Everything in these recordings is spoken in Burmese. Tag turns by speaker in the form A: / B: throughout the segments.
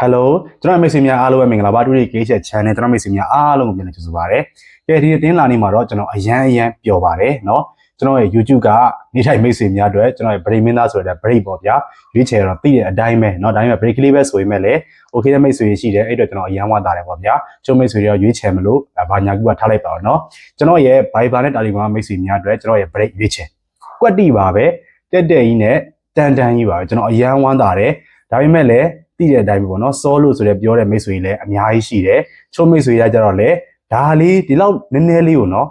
A: Hello ကျွန်တော်မိတ်ဆွေများအားလုံးပဲမင်္ဂလာပါတူရီကေးချက် channel ကျွန်တော်မိတ်ဆွေများအားလုံးကိုပြန်လည်ကြိုဆိုပါရစေ။ကဲဒီတင်းလာနေမှာတော့ကျွန်တော်အရန်ပျော်ပါတယ်เนาะကျွန်တော်ရဲ့ YouTube ကနေ့တိုင်းမိတ်ဆွေများအတွက်ကျွန်တော်ရဲ့ break မင်းသားဆိုတဲ့ break ပေါ့ဗျာရွေးချယ်တော့သိတဲ့အတိုင်းပဲเนาะဒါပေမဲ့ break လေးပဲဆိုရင်လည်း okay တဲ့မိတ်ဆွေရှိတယ်အဲ့တော့ကျွန်တော်အရန်ဝမ်းသာတယ်ပေါ့ဗျာကျုံမိတ်ဆွေတွေရွေးချယ်မလို့ဘာညာကူကထားလိုက်ပါတော့เนาะကျွန်တော်ရဲ့ Viber နဲ့ Telegram မိတ်ဆွေများအတွက်ကျွန်တော်ရဲ့ break ရွေးချယ်ကွက်တိပါပဲတက်ကြီးနဲ့တန်ကြီးပါပဲကျွန်တော်အရန်ဝမ်းသာတယ်ဒါပေမဲ့လည်းသိတဲ့အတိုင်းပဲပေါ့နော်စောလို့ဆိုတဲ့ပြောတဲ့မိတ်ဆွေတွေလည်းအများကြီးရှိတယ်ချို့မိတ်ဆွေတွေကကြတော့လေဒါလေးဒီလောက်နည်းနည်းလေးကိုနော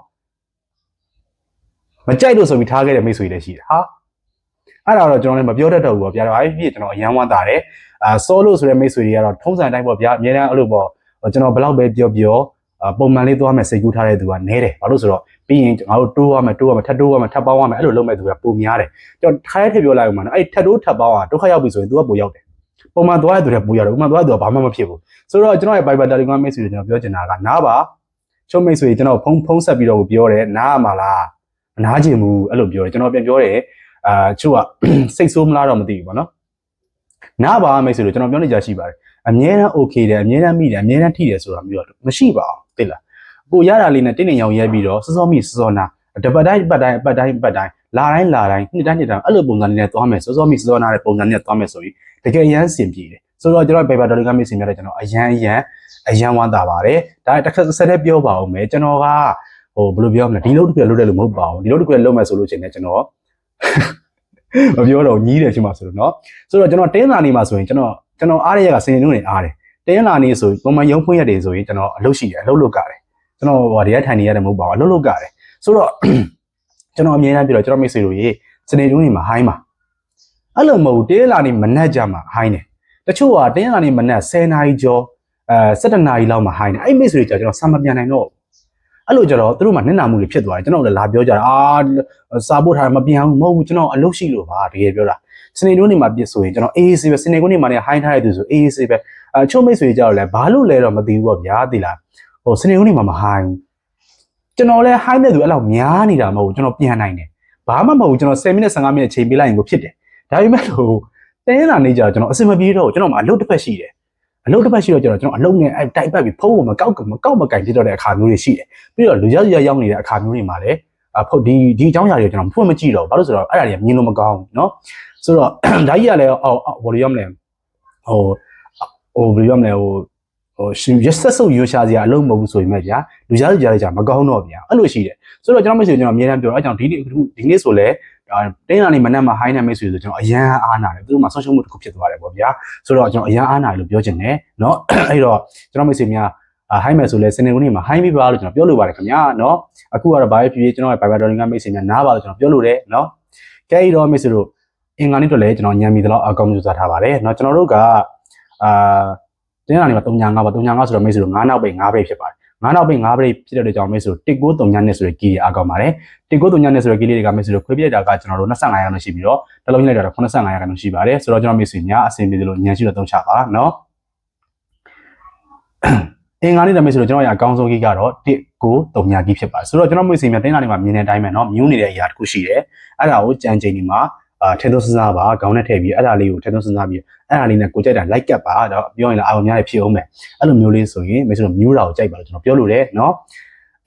A: ်မကြိုက်လို့ဆိုပြီးထားခဲ့တဲ့မိတ်ဆွေတွေရှိတယ်ဟာအဲ့ဒါတော့ကျွန်တော်လည်းမပြောတတ်တော့ဘူးပေါ့ဗျာဒါပဲဖြစ်ကျွန်တော်အရန်ဝမ်းသာတယ်စောလို့ဆိုတဲ့မိတ်ဆွေတွေကတော့ထုံးစံတိုင်းပေါ့ဗျာအများအားအဲ့လိုပေါ့ကျွန်တော်ဘယ်လောက်ပဲပြောပုံမှန်လေးသွားမယ်စိတ်ကူးထားတဲ့သူကနဲတယ်ဘာလို့ဆိုတော့ပြီးရင်ငါတို့တိုးရမယ်ထပ်တိုးရမယ်ထပ်ပေါင်းရမယ်အဲ့လိုလုပ်မဲ့သူကပုံများတယ်ကျွန်တော်ထိုင်းထည့်ပြောလိုက်အောင်မှာနော်အဲ့ထပ်တိုးထပ်ပေါင်းอ่ะဒုက္ခရောက်ပြီဆိုရင် तू ကပိုရောက်တယ်ပုံမှန်သွားရတဲ့ပူရတယ်ပုံမှန်သွားတဲ့ဘာမှမဖြစ်ဘူးဆိုတော့ကျွန်တော်ရဲ့ Viber Telegram မိတ်ဆွေတွေကျွန်တော်ပြောချင်တာကနားပါချုံမိတ်ဆွေကျွန်တော်ဖုံးဆက်ပြီးတော့ပြောတယ်နားရမှာလားမနားချင်ဘူးအဲ့လိုပြောတယ်ကျွန်တော်ပြန်ပြောတယ်ချို့ကစိတ်ဆိုးမလားတော့မသိဘူးပေါ့နော်နားပါမိတ်ဆွေတို့ကျွန်တော်ပြောနေကြရှိပါတယ်အမြဲတမ်း okay တယ်အမြဲတမ်းမိတယ်အမြဲတမ်းထိတယ်ဆိုတာမျိုးတော့မရှိပါဘူးသိလားကိုရတာလေးနဲ့တင်းနေရောင်ရဲပြီးတော့စောမိစောနာတပတ်တိုင်းလာတိုင်းနှစ်တိုင်းအဲ့လိုပုံစံနဲ့သွားမယ်စောမိစောနာတဲ့ပုံစံနဲ့သွားမယ်ဆိုပြီးတကယ်ရမ်းစင်ပြေတယ်ဆိုတော့ကျွန်တော် Viber Telegram မိတ်ဆွေများလည်းကျွန်တော်အရန်ဝမ်းသာပါတယ်ဒါတစ်ခါဆက်လက်ပြောပါဦးမယ်ကျွန်တော်ကဟိုဘယ်လိုပြောမလဲဒီလိုတစ်ခုလုပ်တယ်လို့မဟုတ်ပါဘူးဒီလိုတစ်ခုလုပ်မယ်ဆိုလို့ရှိရင်ကျွန်တော်မပြောတော့ညီးတယ်ဖြစ်မှာဆိုလို့เนาะဆိုတော့ကျွန်တော်တင်းလာနေမှာဆိုရင်ကျွန်တော်အားရရကစင်နေအားတယ်တင်းလာနေဆိုပုံမှန်ရုံးဖွင့်ရတယ်ဆိုရင်ကျွန်တော်အလုပ်ရှိတယ်အလုပ်လုပ်ကြတယ်ကျွန်တော်ဟိုဒီကထိုင်နေရတယ်မဟုတ်ပါဘူးအလုပ်လုပ်ကြတယ်ဆိုတော့ကျွန်တော်အမြဲတမ်းပြောတော့ကျွန်တော်မိတ်ဆွေတို့ရေစနေတုန်းနေမှာဟိုင်းမှာအဲ့လိုမဟုတ်တင်းလာနေမနက်ကြမှာဟိုင်းတယ်တချို့ကတင်းလာနေမနက်10နာရီကျော်17နာရီလောက်မှာဟိုင်းတယ်အဲ့မိတ်ဆွေတွေကျွန်တော်ဆံမပြန်နိုင်တော့အဲ့လိုကြတော့သူတို့မှနစ်နာမှုတွေဖြစ်သွားတယ်ကျွန်တော်လည်းလာပြောကြတာစာပို့ထားမပြန်ဘူးမဟုတ်ဘူးကျွန်တော်အလုပ်ရှိလို့ပါတကယ်ပြောတာစနေတုန်းနေမှာပြစ်ဆိုရင်ကျွန်တော်အေးဆေးပဲစနေကုန်းနေမှာလည်းဟိုင်းထားရတဲ့သူဆိုအေးဆေးပဲချို့မိတ်ဆွေကြတော့လည်းဘာလို့လဲတော့မသိဘူးပေါ့ဗျာသိလားဟိုစနေကုန်းနေမှာမဟိုင်းကျွန်တော်လည်းဟိုင်းတဲ့သူအဲ့လောက်များနေတာမဟုတ်ဘူးကျွန်တော်ပြန်နိုင်တယ်ဘာမှမဟုတ်ဘူးကျွန်တော်10မိနစ်15မိနစ်ချိန်ပေးလိုက်ရင်ကိုဖြစ်တယ်ဒါပေမဲ့လို့တင်းလာနေကြတော့ကျွန်တော်အစင်မပြေတော့ကျွန်တော်မှအလုပ်တစ်ဖက်ရှိတယ်အလုပ်တစ်ဖက်ရှိတော့ကျွန်တော်အလုပ်နဲ့အဲ့တိုက်ပတ်ပြီးဖုန်းကိုမကောက်ကင်ဖြစ်တော့တဲ့အခါမျိုးတွေရှိတယ်ပြီးတော့လူရောက်ရောက်နေတဲ့အခါမျိုးတွေမှာလည်းဖုန်းဒီအကြောင်းအရာတွေကျွန်တော်ဖွင့်မကြည့်တော့ဘာလို့ဆိုတော့အဲ့ဒါတွေကမြင်လို့မကောင်းဘူးเนาะဆိုတော့ဒါကြီးကလည်းဘယ်လိုရမလဲဘယ်လိုရမလဲရက်ဆက်ဆုပ်ရွှေရှာစရာအလုံးမဟုတ်ဘူးဆိုရင်မဲ့ဗျာလူကြားကြမကောင်းတော့ဗျာအဲ့လိုရှိတယ်ဆိုတော့ကျွန်တော်မိတ်ဆွေကျွန်တော်အမြဲတမ်းပြောအဲ့ကြောင့်ဒီနေ့ဆိုလဲတင်းလာနေမနက်မှာဟိုင်းနေမိတ်ဆွေဆိုကျွန်တော်အရန်အားနာတယ်သူတို့မှဆုံးရှုံးမှုတစ်ခုဖြစ်သွားတယ်ပေါ့ဗျာဆိုတော့ကျွန်တော်အရန်အားနာတယ်လို့ပြောချင်တယ်เนาะအဲ့တော့ကျွန်တော်မိတ်ဆွေများဟိုင်းမယ်ဆိုလဲစနေနေ့မှာဟိုင်းပြီးပါလို့ကျွန်တော်ပြောလိုပါတယ်ခင်ဗျာเนาะအခုကတော့ဘာဖြစ်ဖြစ်ကျွန်တော်ရဲ့ Viber Telegram မိတ်ဆွေများနားပါလို့ကျွန်တော်ပြောလိုတယ်เนาะကဲတော့မိတ်ဆွေတို့အင်္ဂါနေ့တော့လဲကျွန်တော်ညံမီတလောက်အကောင်းကြိုးစားထားပါတယ်เนาะကျွန်တော်တို့ကတင်းလာနေမှာ3.5ပါ3.5ဆိုတော့မိတ်ဆွေတို့9နောက်ပိတ်5ပိတ်ဖြစ်ပါတယ်9နောက်ပိတ်5ပိတ်ဖြစ်တဲ့ကြောင့်မိတ်ဆွေတို့1939နဲ့ဆိုတဲ့ကီးတွေအကောင်းပါတယ်1939နဲ့ဆိုတဲ့ကီးလေးတွေကမိတ်ဆွေတို့ခွေးပြလိုက်တာကကျွန်တော်တို့25ရာခိုင်နှုန်းရှိပြီးတော့တစ်လုံးလိုက်တာတော့85ရာခိုင်နှုန်းရှိပါတယ်ဆိုတော့ကျွန်တော်မိတ်ဆွေများအဆင်ပြေတယ်လို့ညံရှိတော့သုံးချပါเนาะအင်္ဂါနေ့တမိတ်ဆွေတို့ကျွန်တော်ရအကောင်းဆုံးကီးကတော့1939ကီးဖြစ်ပါတယ်ဆိုတော့ကျွန်တော်မိတ်ဆွေများတင်းလာနေမှာမြင်တဲ့အတိုင်းပဲเนาะမြူးနေတဲ့အရာတစ်ခုရှိတယ်အဲ့ဒါကိုကြံချိန်ဒီမှာထဲသွင်းစဉ်းစားပါခေါင်းနဲ့ထည့်ပြီးအဲ့ဒါလေးကိုထဲသွင်းစဉ်းစားပြီးအဲ့ဒါလေးနဲ့ကိုကြိုက်တာလိုက်ကပ်ပါတော့ပြောရင်လည်းအာရုံများဖြစ်အောင်မယ်အဲ့လိုမျိုးလေးဆိုရင်မိတ်ဆွေတို့မြူးတာကိုကြိုက်ပါလို့ကျွန်တော်ပြောလို့တယ်เนาะ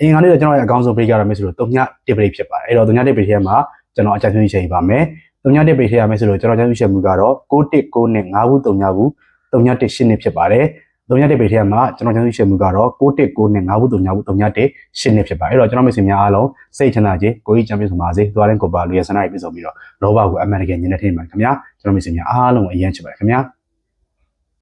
A: အင်္ဂါနေ့တော့ကျွန်တော်ရဲ့အကောင်းဆုံး break ကတော့မိတ်ဆွေတို့3.1 break ဖြစ်ပါတယ်အဲ့တော့3.1 break ထဲမှာကျွန်တော်အကြံပြုချက်ရေးပါမယ်3.1 break ထဲမှာမိတ်ဆွေတို့ကျွန်တော်အကြံပြုချက်မှုကတော့619နဲ့5ဘူး3ဘူး3.1 8နှစ်ဖြစ်ပါတယ်3.1 break ထဲမှာကျွန်တော်အကြံပြုချက်မှုကတော့619နဲ့5ဘူး3ဘူး3.1 8နှစ်ဖြစ်ပါတယ်အဲ့တော့ကျွန်တော်မိတ်ဆွေများအားလုံးစိတ်ချမ်းသာခြင်းကိုကြီးချမ်းမြေ့စွာပါစေသွားတဲ့ကိုပါလူရဲ့ဆန္ဒတွေပြည့်စုံပြီးတော့လောဘကိုအမှန်တကယ်ညင်နေထိမှာခင်ဗျာကျွန်တော်မိတ်ဆွေများအားလုံးကိုအရင်ချစ်ပါတယ်ခင်ဗျာ